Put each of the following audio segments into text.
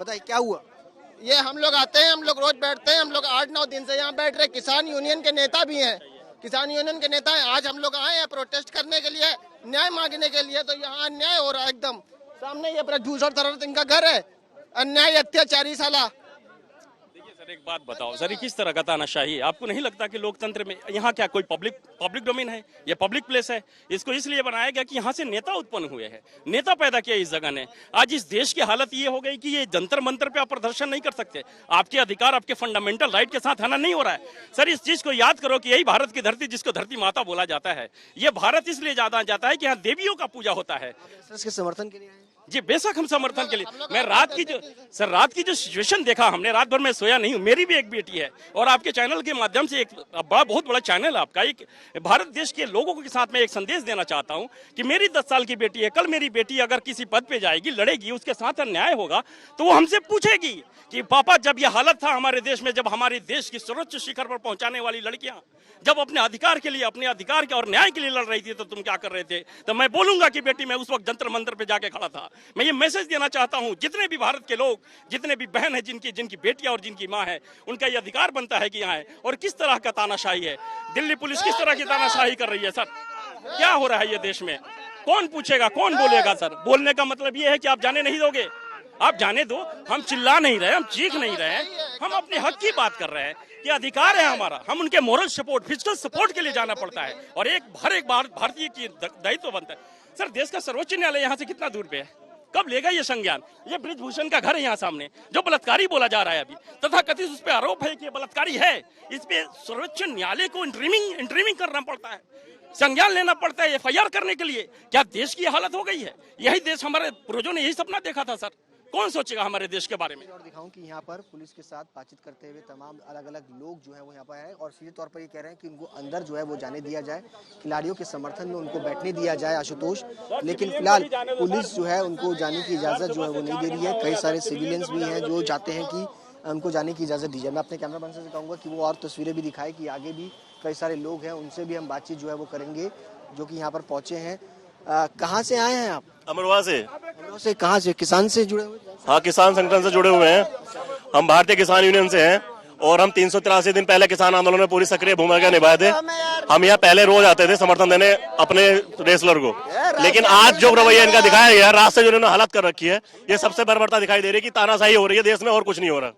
बताइए क्या हुआ? ये हम लोग आते हैं, हम लोग रोज बैठते हैं, हम लोग 8-9 दिन से यहाँ बैठ रहे। किसान यूनियन के नेता भी हैं, किसान यूनियन के नेता हैं। आज हम लोग आए हैं प्रोटेस्ट करने के लिए, न्याय मांगने के लिए। तो यहाँ अन्याय हो रहा है एकदम सामने। ये ब्रजभूषण शरण इनका घर है, अन्याय अत्याचारी साला। सर एक बात बताओ सर, ये किस तरह का तानाशाही है? आपको नहीं लगता कि लोकतंत्र में यहाँ क्या कोई पब्लिक डोमेन है? ये पब्लिक प्लेस है। इसको इसलिए बनाया गया कि यहाँ से नेता उत्पन्न हुए हैं, नेता पैदा किया इस जगह ने। आज इस देश की हालत ये हो गई कि ये जंतर मंतर पे आप प्रदर्शन नहीं कर सकते। आपके अधिकार, आपके फंडामेंटल राइट के साथ आना नहीं हो रहा है। सर इस चीज को याद करो कि यही भारत की धरती, जिसको धरती माता बोला जाता है, ये भारत इसलिए ज्यादा जाता है कि यहाँ देवियों का पूजा होता है। इसके समर्थन के लिए आए हैं? जी बेशक हम समर्थन के लिए। मैं रात की जो सिचुएशन देखा, हमने रात भर में सोया नहीं हूँ। मेरी भी एक बेटी है और आपके चैनल के माध्यम से, एक बहुत बड़ा चैनल है आपका, एक भारत देश के लोगों के साथ मैं एक संदेश देना चाहता हूँ कि मेरी 10 साल की बेटी है। कल मेरी बेटी अगर किसी पद पे जाएगी, लड़ेगी, उसके साथ अन्याय होगा तो वो हमसे पूछेगी कि पापा जब ये हालत था हमारे देश में, जब हमारे देश की सर्वोच्च शिखर पर पहुंचाने वाली लड़कियां जब अपने अधिकार के लिए, अपने अधिकार के और न्याय के लिए लड़ रही थी, तो तुम क्या कर रहे थे? तो मैं बोलूंगा कि बेटी मैं उस वक्त जंतर मंतर पे जाके खड़ा था। मैं ये मैसेज देना चाहता हूं, जितने भी भारत के लोग, जितने भी बहन है, जिनकी बेटियां और जिनकी माँ है, उनका ये अधिकार बनता है कि यहाँ है। और किस तरह का तानाशाही है, दिल्ली पुलिस किस तरह की तानाशाही कर रही है। सर क्या हो रहा है ये देश में? कौन पूछेगा, कौन बोलेगा? सर बोलने का मतलब ये है कि आप जाने नहीं दोगे। आप जाने दो, हम चिल्ला नहीं रहे, हम चीख नहीं रहे, हम अपने हक की बात कर रहे हैं। ये अधिकार है हमारा, हम उनके मोरल सपोर्ट, फिजिकल सपोर्ट के लिए जाना पड़ता है और हर एक भारतीय की दायित्व बनता है। सर देश का सर्वोच्च न्यायालय यहाँ से कितना दूर पे है? कब लेगा ये संज्ञान? ये ब्रजभूषण का घर है यहाँ सामने, जो बलात्कारी बोला जा रहा है अभी, तथा कथित उस पर आरोप है कि बलात्कारी है। इस पे सर्वोच्च न्यायालय को इंट्रीमिंग करना पड़ता है, संज्ञान लेना पड़ता है FIR करने के लिए। क्या देश की हालत हो गई है? यही देश, हमारे पूर्वजों ने यही सपना देखा था। सर कौन सोचेगा हमारे देश के बारे में? और दिखाऊं कि यहाँ पर पुलिस के साथ बातचीत करते हुए तमाम अलग अलग लोग जो है वो यहाँ पर आए और सीधे तौर पर ये कह रहे हैं कि उनको अंदर जो है वो जाने दिया जाए, खिलाड़ियों के समर्थन में उनको बैठने दिया जाए आशुतोष। लेकिन फिलहाल पुलिस जो है उनको जाने की इजाजत जो है वो नहीं दे रही है। कई सारे सिविलियंस भी हैं जो चाहते हैं कि उनको जाने की इजाजत दी जाए। मैं अपने कैमरामैन से कहूँगा कि वो और तस्वीरें भी दिखाए कि आगे भी कई सारे लोग हैं, उनसे भी हम बातचीत जो है वो करेंगे जो कि यहाँ पर पहुंचे हैं। कहाँ से आए हैं आप? अमरवा से। अमरवा से कहाँ से? किसान से जुड़े हुए? हाँ, किसान संगठन से जुड़े हुए हैं। हम भारतीय किसान यूनियन से हैं और हम 383 दिन पहले किसान आंदोलन में पूरी सक्रिय भूमिका निभाए थे। हम यहाँ पहले रोज आते थे समर्थन देने अपने रेसलर को, लेकिन आज जो रवैया इनका दिखाया गया, रास्ते जो इन्होंने हालत कर रखी है, ये सबसे बर्बरता दिखाई दे रही है कि तानाशाही हो रही है देश में और कुछ नहीं हो रहा।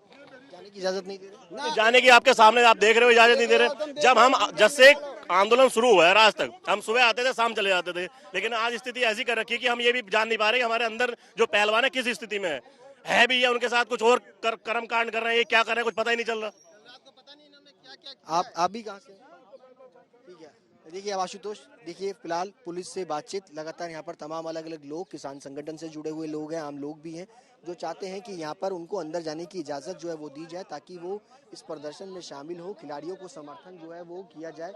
जाने की इजाजत नहीं दे रहे? जाने की आपके सामने आप देख रहे हो, इजाजत नहीं दे रहे। जब हम जब से आंदोलन शुरू हुआ है आज तक, हम सुबह आते थे, शाम चले जाते थे, लेकिन आज स्थिति ऐसी कर रखी है कि हम ये भी जान नहीं पा रहे कि हमारे अंदर जो पहलवान है किस स्थिति में है भी, या उनके साथ कुछ और कर्म कांड कर रहे हैं, ये क्या कर रहे हैं कुछ पता ही नहीं चल रहा। आप भी कहाँ से? ठीक है, देखिए अब आशुतोष, देखिए फिलहाल पुलिस से बातचीत लगातार यहाँ पर तमाम अलग अलग लोग, किसान संगठन से जुड़े हुए लोग हैं, आम लोग भी हैं जो चाहते हैं कि यहाँ पर उनको अंदर जाने की इजाज़त जो है वो दी जाए ताकि वो इस प्रदर्शन में शामिल हो, खिलाड़ियों को समर्थन जो है वो किया जाए।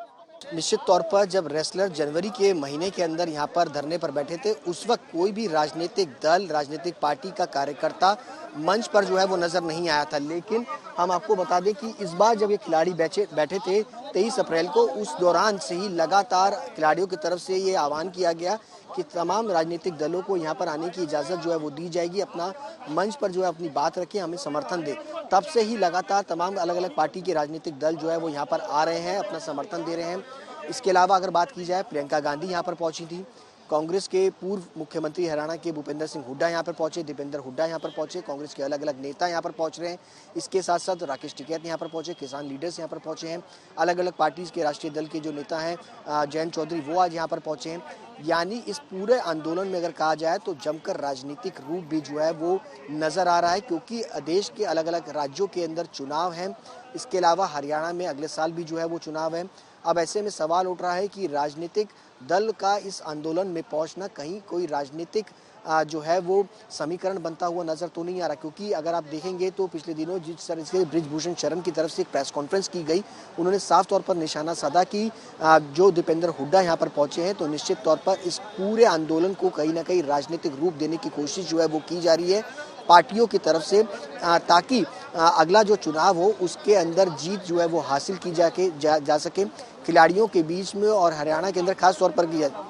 निश्चित तौर पर जब रेसलर जनवरी के महीने के अंदर यहाँ पर धरने पर बैठे थे, उस वक्त कोई भी राजनीतिक दल, राजनीतिक पार्टी का कार्यकर्ता मंच पर जो है वो नजर नहीं आया था। लेकिन हम आपको बता दें कि इस बार जब ये खिलाड़ी बैठे थे 23 अप्रैल को, उस दौरान से ही लगातार खिलाड़ियों की तरफ से ये आह्वान किया गया कि तमाम राजनीतिक दलों को यहाँ पर आने की इजाज़त जो है वो दी जाएगी, अपना मंच पर जो है अपनी बात रखें, हमें समर्थन दें। तब से ही लगातार तमाम अलग अलग पार्टी के राजनीतिक दल जो है वो यहाँ पर आ रहे हैं, अपना समर्थन दे रहे हैं। इसके अलावा अगर बात की जाए, प्रियंका गांधी यहाँ पर पहुंची थी, कांग्रेस के पूर्व मुख्यमंत्री हरियाणा के भूपेंद्र सिंह हुड्डा यहाँ पर पहुंचे, दीपेंद्र हुड्डा यहाँ पर पहुंचे, कांग्रेस के अलग अलग नेता यहाँ पर पहुंच रहे हैं। इसके साथ साथ राकेश टिकैत यहाँ पर पहुंचे, किसान लीडर्स यहाँ पर पहुंचे हैं, अलग अलग पार्टीज के राष्ट्रीय दल के जो नेता हैं जयंत चौधरी, वो आज यहाँ पर पहुंचे हैं। यानी इस पूरे आंदोलन में अगर कहा जाए तो जमकर राजनीतिक रूप भी जो है वो नजर आ रहा है, क्योंकि देश के अलग अलग राज्यों के अंदर चुनाव हैं। इसके अलावा हरियाणा में अगले साल भी जो है वो चुनाव है। अब ऐसे में सवाल उठ रहा है कि राजनीतिक दल का इस आंदोलन में पहुंचना कहीं कोई राजनीतिक जो है वो समीकरण बनता हुआ नजर तो नहीं आ रहा, क्योंकि अगर आप देखेंगे तो पिछले दिनों जिस तरह से ब्रजभूषण शरण की तरफ से एक प्रेस कॉन्फ्रेंस की गई, उन्होंने साफ तौर पर निशाना साधा कि जो दीपेंद्र हुड्डा यहाँ पर पहुंचे हैं तो निश्चित तौर पर इस पूरे आंदोलन को कहीं ना कहीं राजनीतिक रूप देने की कोशिश जो है वो की जा रही है पार्टियों की तरफ से, ताकि अगला जो चुनाव हो उसके अंदर जीत जो है वो हासिल की जा सके खिलाड़ियों के बीच में और हरियाणा के अंदर खास तौर पर की जाए।